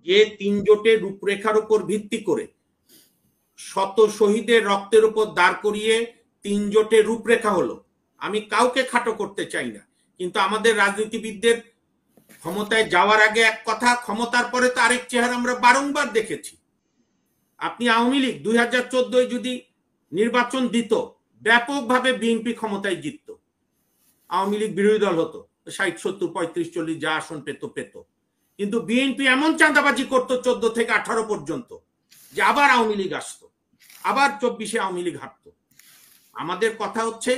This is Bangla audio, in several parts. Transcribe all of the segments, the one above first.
যে তিন জোটের রূপরেখার উপর ভিত্তি করে শত শহীদের রক্তের উপর দাঁড় করিয়ে তিন জোটের রূপরেখা হলো। আমি কাউকে খাটো করতে চাই না, কিন্তু আমাদের রাজনীতিবিদদের ক্ষমতায় যাওয়ার আগে এক কথা, ক্ষমতার পরে তো আরেক চেহারা আমরা বারংবার দেখেছি। আপনি আওয়ামী লীগ 2014 যদি নির্বাচন দিত, ব্যাপকভাবে বিএনপি ক্ষমতায় জিতত, আওয়ামী লীগ বিরোধী দল হতো, 60, 70, 35, 40 যা আসন পেত পেত। কিন্তু বিএনপি এমন চাঁদাবাজি করতো 14 থেকে 18 পর্যন্ত যে আবার আওয়ামী লীগ আসতো, আবার 24-এ আওয়ামী লীগ হারতো। আমাদের কথা হচ্ছে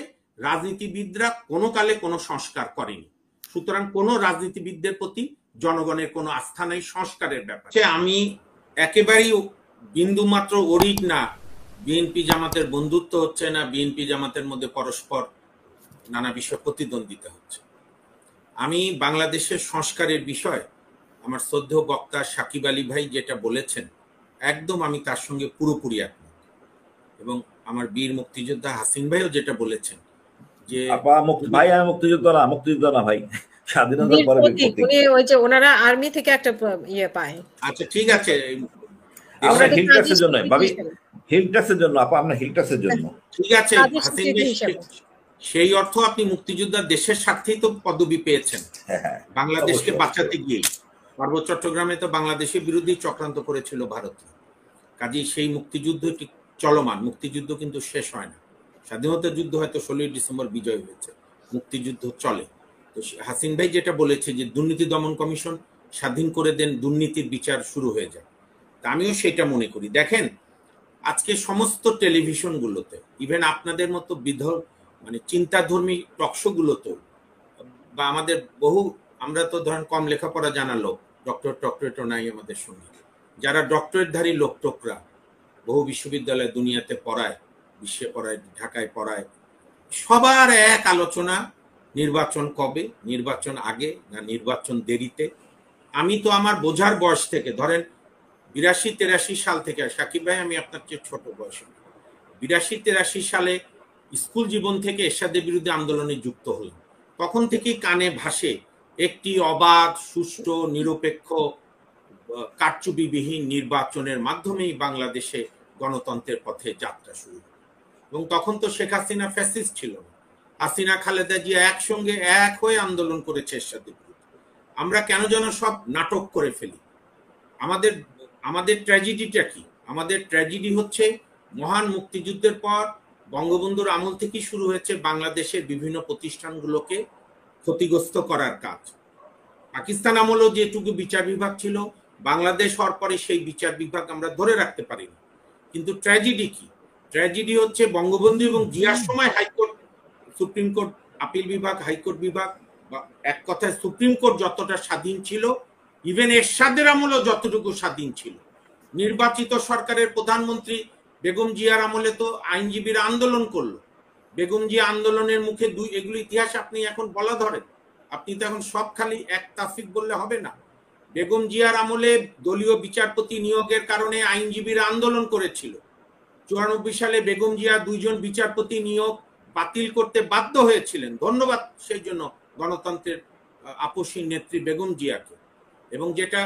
রাজনীতিবিদরা কোনো কালে কোনো সংস্কার করেনি, সুতরাং কোনো রাজনীতিবিদদের প্রতি জনগণের কোনো আস্থা নাই সংস্কারের ব্যাপারে। আমি একেবারেই বিন্দু মাত্র অরিক না বিএনপি জামাতের বন্ধুত্ব হচ্ছে না, বিএনপি জামাতের মধ্যে পরস্পর নানা বিষয় প্রতিদ্বন্দ্বিতা হচ্ছে। আমি বাংলাদেশের সংস্কারের বিষয় আমার শ্রদ্ধেয় বক্তা সাকিব আলী ভাই যেটা বলেছেন, একদম আমি তার সঙ্গে পুরোপুরি একমত। এবং আমার বীর মুক্তিযোদ্ধা হাসিন ভাইও যেটা বলেছেন যে ভাই আমি মুক্তিযোদ্ধা না ভাই, স্বাধীনতার পরে উনি ওই যে ওনারা আর্মি থেকে একটা ইয়ে পায়। আচ্ছা ঠিক আছে, আমরা হিল ট্যাক্সের জন্য ভাবি, হিল ট্যাক্সের জন্য আপা, আমরা হিল ট্যাক্সের জন্য ঠিক আছে হাসিন ভাই, সেই অর্থ আপনি মুক্তিযোদ্ধা দেশের স্বার্থেই তো পদবি পেয়েছেন, বাংলাদেশকে বাঁচাতে গিয়ে। পার্বত্য চট্টগ্রামে তো বাংলাদেশের বিরুদ্ধে চক্রান্ত করেছিল ভারত, কাজেই সেই মুক্তিযুদ্ধটি চলমান, মুক্তিযুদ্ধ কিন্তু শেষ হয় না। স্বাধীনতা যুদ্ধ হয়তো 16 ডিসেম্বর বিজয় হয়েছে, মুক্তিযুদ্ধ চলে। তো হাসিন ভাই যেটা বলেছে যে দুর্নীতি দমন কমিশন স্বাধীন করে দেন, দুর্নীতির বিচার শুরু হয়ে যায়, তা আমিও সেটা মনে করি। দেখেন আজকে সমস্ত টেলিভিশনগুলোতে, ইভেন আপনাদের মতো মানে চিন্তাধর্মী টকশোগুলোতে, বা আমাদের বহু, আমরা তো ধরেন কম লেখাপড়া জানা লোক, ডক্টরেটও নাই আমাদের সঙ্গে, যারা ডক্টরেটধারী লোক টোকরা বহু বিশ্ববিদ্যালয় দুনিয়াতে পড়ায়, বিশ্বে পড়ায়, ঢাকায় পড়ায়, সবার এক আলোচনা নির্বাচন কবে, নির্বাচন আগে না নির্বাচন দেরিতে। আমি তো আমার বোঝার বয়স থেকে ধরেন 82-83 সাল থেকে, সাকিব ভাই আমি আপনার চেয়ে ছোট বয়সে, 82-83 সালে স্কুল জীবন থেকে এরশাদের বিরুদ্ধে আন্দোলনে যুক্ত হলাম। তখন থেকেই কানে ভাসে একটি অবাধ, সুষ্ঠু, নিরপেক্ষ, কারচুপিবিহীন নির্বাচনের মাধ্যমেই বাংলাদেশে গণতন্ত্রের পথে যাত্রা শুরু। এবং তখন তো শেখ হাসিনা ফ্যাসিস্ট ছিল না, হাসিনা খালেদা জিয়া একসঙ্গে এক হয়ে আন্দোলন করেছে এরশাদের বিরুদ্ধে। আমরা কেন যেন সব নাটক করে ফেলি। আমাদের ট্র্যাজেডিটা কি? আমাদের ট্র্যাজেডি হচ্ছে মহান মুক্তিযুদ্ধের পর বঙ্গবন্ধুর আমল থেকেই শুরু হয়েছে বাংলাদেশের বিভিন্ন প্রতিষ্ঠানগুলোকে ক্ষতিগ্রস্ত করার কাজ। পাকিস্তান আমলেও যেটুকু বিচার বিভাগ ছিল, বাংলাদেশ হওয়ার পরে সেই বিচার বিভাগ আমরা ধরে রাখতে পারিনি। কিন্তু ট্র্যাজেডি কি? ট্র্যাজেডি হচ্ছে বঙ্গবন্ধু এবং জিয়ার সময় হাইকোর্ট, সুপ্রিম কোর্ট, আপিল বিভাগ, হাইকোর্ট বিভাগ, বা এক কথায় সুপ্রিম কোর্ট যতটা স্বাধীন ছিল, ইভেন এরশাদের আমলেও যতটুকু স্বাধীন ছিল। নির্বাচিত সরকারের প্রধানমন্ত্রী বেগম জিয়ার আমলে তো আইনজীবীরা আন্দোলন করলো, বেগম জিয়া আন্দোলনের মুখে এগুলো ইতিহাস আপনি এখন বলা ধরেন, আপনি তো এখন সব খালি এক তাফিক বললে হবে না। বেগম জিয়ার আমলে দলীয় বিচারপতি নিয়োগের কারণে আইনজীবীরা আন্দোলন করেছিল। 94 সালে বেগম জিয়া 2 জন বিচারপতি নিয়োগ বাতিল করতে বাধ্য হয়েছিলেন। ধন্যবাদ সেই জন্য গণতন্ত্রের আপসী নেত্রী বেগম জিয়াকে। এবং যেটা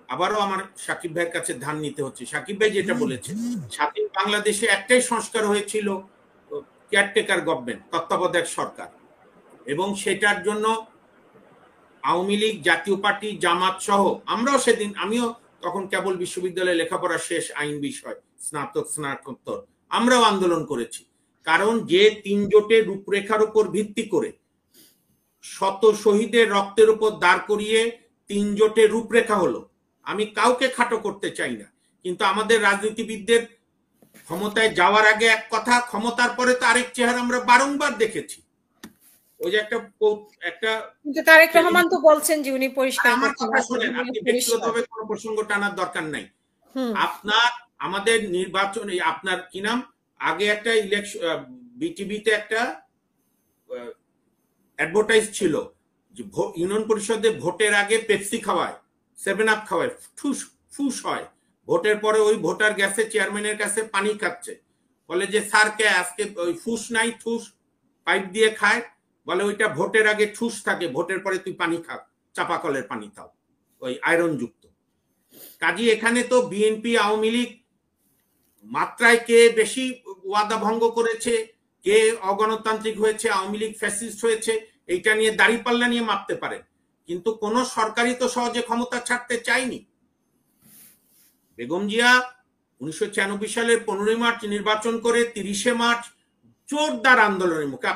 আবারও আমার সাকিব ভাইয়ের কাছে ধান নিতে হচ্ছে, সাকিব ভাই যেটা বলেছে, স্বাধীন বাংলাদেশে একটাই সংস্কার হয়েছিল, কেয়ারটেকার গভর্নমেন্ট, তত্ত্বাবধায়ক সরকার। এবং সেটার জন্য আওয়ামী লীগ, জাতীয় পার্টি, জামাত সহ আমরাও সেদিন, আমিও তখন কেবল বিশ্ববিদ্যালয়ে লেখাপড়া শেষ, আইন বিষয়, স্নাতকোত্তর, আমরাও আন্দোলন করেছি। কারণ যে তিন জোটের রূপরেখার উপর ভিত্তি করে শত শহীদের রক্তের উপর দাঁড় করিয়ে তিন জোটের রূপরেখা হলো। আমি কাউকে খাটো করতে চাই না, কিন্তু আমাদের রাজনীতিবিদদের ক্ষমতায় যাওয়ার আগে এক কথা, ক্ষমতার পরে তো আরেক চেহারা আমরা বারংবার দেখেছি। ওই যে একটা তারেক রহমান তো বলছেন যে উনি পরিষ্কার, আমার কথা শুনেন, আপনি ব্যক্তিগতভাবে কোনো প্রসঙ্গ টানার দরকার নাই। আপনার আমাদের নির্বাচনে আপনার কি নাম, আগে একটা ইলেকশন, বিটিভিতে একটা অ্যাডভার্টাইজ ছিল যে ইউনিয়ন পরিষদে ভোটের আগে পেপসি খাওয়ায়, 7 আপ খাওয়ায়, ফুস হয়। ভোটের পরে ওই ভোটার গেছে চেয়ারম্যানের কাছে পানি খাচ্ছে, বলে যে স্যার কে আজকে ওই ফুস নাই, ঠুস পাইপ দিয়ে খায়, বলে ওইটা ভোটের আগে ঠুস থাকে, ভোটের পরে তুই পানি খা, চাপা কলের পানি খাও, ওই আয়রন যুক্ত। কাজী এখানে তো বিএনপি আওয়ামী লীগ মাত্রায় কে বেশি ওয়াদা ভঙ্গ করেছে, কে অগণতান্ত্রিক হয়েছে, আওয়ামী লীগ ফ্যাসিস্ট হয়েছে, এইটা নিয়ে দাঁড়িপাল্লা নিয়ে মাপতে পারেন, কিন্তু কোন সরকারই তো সহজে ক্ষমতা ছাড়তে চায়নি। বেগম জিয়া 1996 সালের 15 মার্চ নির্বাচন করে 30 মার্চ জোরদার আন্দোলনের মুখে,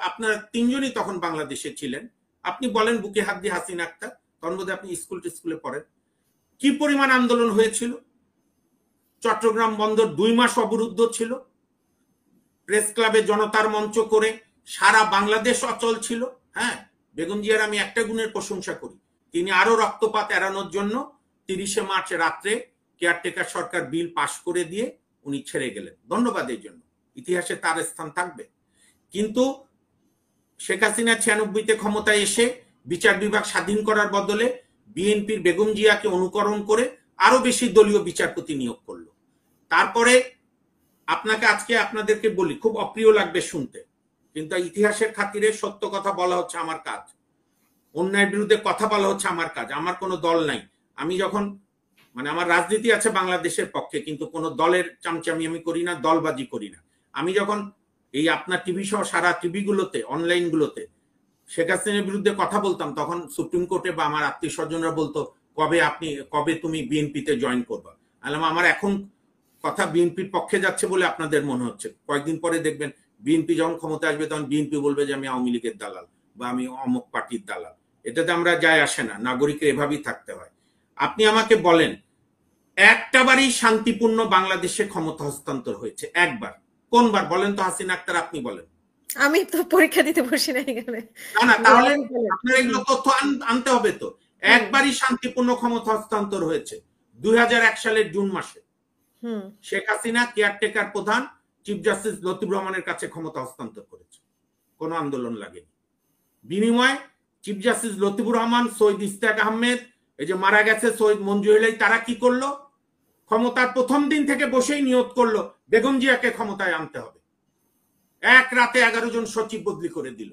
আপনারা তিনজনই তখন বাংলাদেশে ছিলেন, আপনি বলেন বুকে হাত দিয়ে হাসিনা আক্তার, তখন বোধহয় আপনি স্কুলে পড়েন, কি পরিমাণ আন্দোলন হয়েছিল। চট্টগ্রাম বন্দর 2 মাস অবরুদ্ধ ছিল, প্রেস ক্লাবে জনতার মঞ্চ করে সারা বাংলাদেশ অচল ছিল। হ্যাঁ, বেগম জিয়ার আমি একটা গুণের প্রশংসা করি, তিনি আরো রক্তপাত এড়ানোর জন্য 30 মার্চ রাত্রে কেয়ারটেকার সরকার বিল পাশ করে দিয়ে উনি ছেড়ে গেলেন, ধন্যবাদ এই জন্য, ইতিহাসে তার স্থান থাকবে। কিন্তু শেখ হাসিনা 96-তে ক্ষমতায় এসে বিচার বিভাগ স্বাধীন করার বদলে বিএনপির বেগম জিয়াকে অনুকরণ করে আরো বেশি দলীয় বিচারপতি নিয়োগ করলো। তারপরে আজকে আপনাদেরকে বলি, খুব অপ্রিয় লাগবে শুনতে, কিন্তু ইতিহাসের খাতিরে সত্য কথা বলা হচ্ছে আমার কাজ, অন্যায়ের বিরুদ্ধে কথা বলা হচ্ছে আমার কাজ। আমার কোনো দল নাই, আমি যখন আমার রাজনীতি আছে বাংলাদেশের পক্ষে, কিন্তু কোনো দলের চামচামি আমি করি না, দলবাজি করি না। আমি যখন এই আপনার টিভি সহ সারা টিভিগুলোতে, অনলাইনগুলোতে শেখ হাসিনার বিরুদ্ধে কথা বলতাম, তখন সুপ্রিম কোর্টে বা আমার আত্মীয় স্বজনরা বলতো কবে তুমি বিএনপিতে জয়েন করবা। আমার এখন কথা বিএনপির পক্ষে যাচ্ছে বলে আপনাদের মনে হচ্ছে, কয়েকদিন পরে দেখবেন বিএনপি যখন ক্ষমতা আসবে তখন বিএনপি বলবে যে আমি আওয়ামী লীগের দালাল বা আমি অমুক পার্টির দালাল। এটাতে আমরা যায় আসে না, নাগরিকের এভাবেই থাকতে হয়। আপনি আমাকে বলেন, একটাবারই শান্তিপূর্ণ বাংলাদেশে ক্ষমতা হস্তান্তর হয়েছে? একবার। কোনবার বলেন তো হাসিনা আক্তার, আপনি বলেন। আমি তো পরীক্ষা দিতে বসি না এখানে। না, তাহলে আপনার এগুলো তথ্য আনতে হবে তো। একবারই শান্তিপূর্ণ ক্ষমতা হস্তান্তর হয়েছে 2001 সালের জুন মাসে। শেখ হাসিনা কেয়ারটেকার প্রধান চিফ জাস্টিস লতিফুর রহমানের কাছে ক্ষমতা হস্তান্তর করেছে, কোনো আন্দোলন লাগেনি। বিনিময়ে চিফ জাস্টিস লতিফুর রহমান, সৈয়দ ইশতিয়াক আহমেদ, এই যে মারা গেছে সৈয়দ মঞ্জু ইলাই, তারা কি করলো? ক্ষমতার প্রথম দিন থেকে বসেই নিয়োগ করলো বেগম জিয়াকে ক্ষমতায় আনতে হবে। এক রাতে 11 জন সচিব বদলি করে দিল।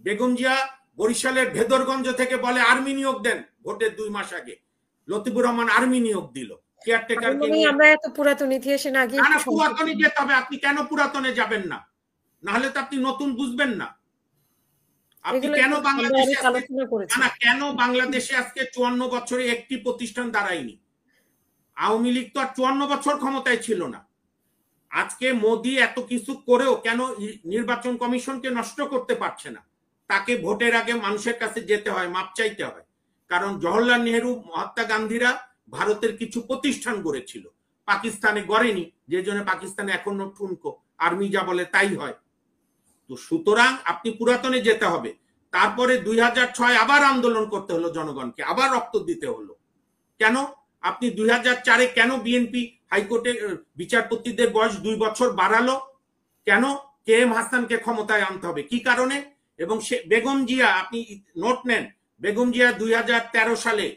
বেগম জিয়া বরিশালের ভেদরগঞ্জ থেকে বলে আর্মি নিয়োগ দেন, ভোটের 2 মাস আগে লতিফুর রহমান আর্মি নিয়োগ দিল। আমরা এত পুরাতন ইতিহাসে না গিয়ে পুরাতনে যেতে হবে। আপনি কেন পুরাতনে যাবেন না? নাহলে তো আপনি নতুন বুঝবেন না। আপনি কেন বাংলাদেশে আজকে 54 বছরে একটি প্রতিষ্ঠান দাঁড়ায়নি? আওয়ামী লীগ তো আর 54 বছর ক্ষমতায় ছিল না। আজকে মোদি এত কিছু করেও কেন নির্বাচন কমিশনকে নষ্ট করতে পারছে না? তাকে ভোটের আগে মানুষের কাছে যেতে হয়, মাপ চাইতে হয়। কারণ জওহরলাল নেহেরু, মহাত্মা গান্ধীরা ভারতের কিছু প্রতিষ্ঠান গড়েছিল, পাকিস্তানে গড়েনি, যে জন্য পাকিস্তানে এখনো ঠুনকো, আর্মি যা বলে তাই হয়। তো সুতরাং আপনি পুরাতনে যেতে হবে। তারপরে 2006 আবার আন্দোলন করতে হলো জনগণকে, আবার রক্ত দিতে হলো। কেন? আপনি 2004-এ কেন বিএনপি হাইকোর্টে বিচারপতিদের বয়স 2 বছর বাড়ালো? কেন? KM হাসানকে ক্ষমতায় আনতে হবে, কি কারণে? এবং সে বেগম জিয়া, আপনি নোট নেন, বেগম জিয়া 2013 সালে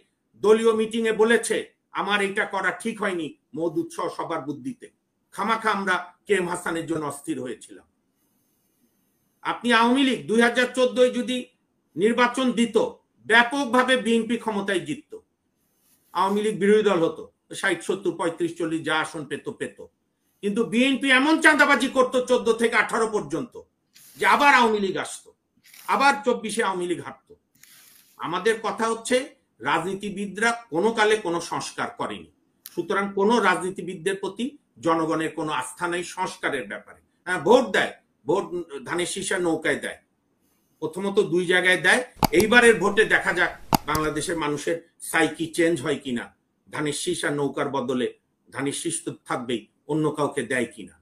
দলীয় মিটিং এ বলেছে আমার এটা করা ঠিক হয়নি, মওদুদ উৎসব সবার বুদ্ধিতে। খামাখা আমরা KM হাসানের জন্য অস্থির হয়েছিলাম। আপনি আওয়ামী লীগ 2014 যদি নির্বাচন দিত, ব্যাপকভাবে বিএনপি ক্ষমতায় জিতত, আওয়ামী লীগ বিরোধী দল হতো, 60, 70, 35, 40 যা আসন পেত। কিন্তু বিএনপি এমন চাঁদাবাজি করতো 14 থেকে 18 পর্যন্ত যে আবার আওয়ামী লীগ আসতো, আবার 24-এ আওয়ামী লীগ হারতো। আমাদের কথা হচ্ছে রাজনীতিবিদরা কোনো কালে কোনো সংস্কার করেনি, সুতরাং কোনো রাজনীতিবিদদের প্রতি জনগণের কোনো আস্থা নাই সংস্কারের ব্যাপারে। হ্যাঁ, ভোট দেয়, ভোট ধানের শীষা নৌকায় দেয়, প্রথমত 2 জায়গায় দেয়। এইবারের ভোটে দেখা যাক বাংলাদেশের মানুষের সাইকি চেঞ্জ হয় কিনা, ধানের শীষ আর নৌকার বদলে ধানের শীষ তো থাকবেই, অন্য কাউকে দেয় কিনা।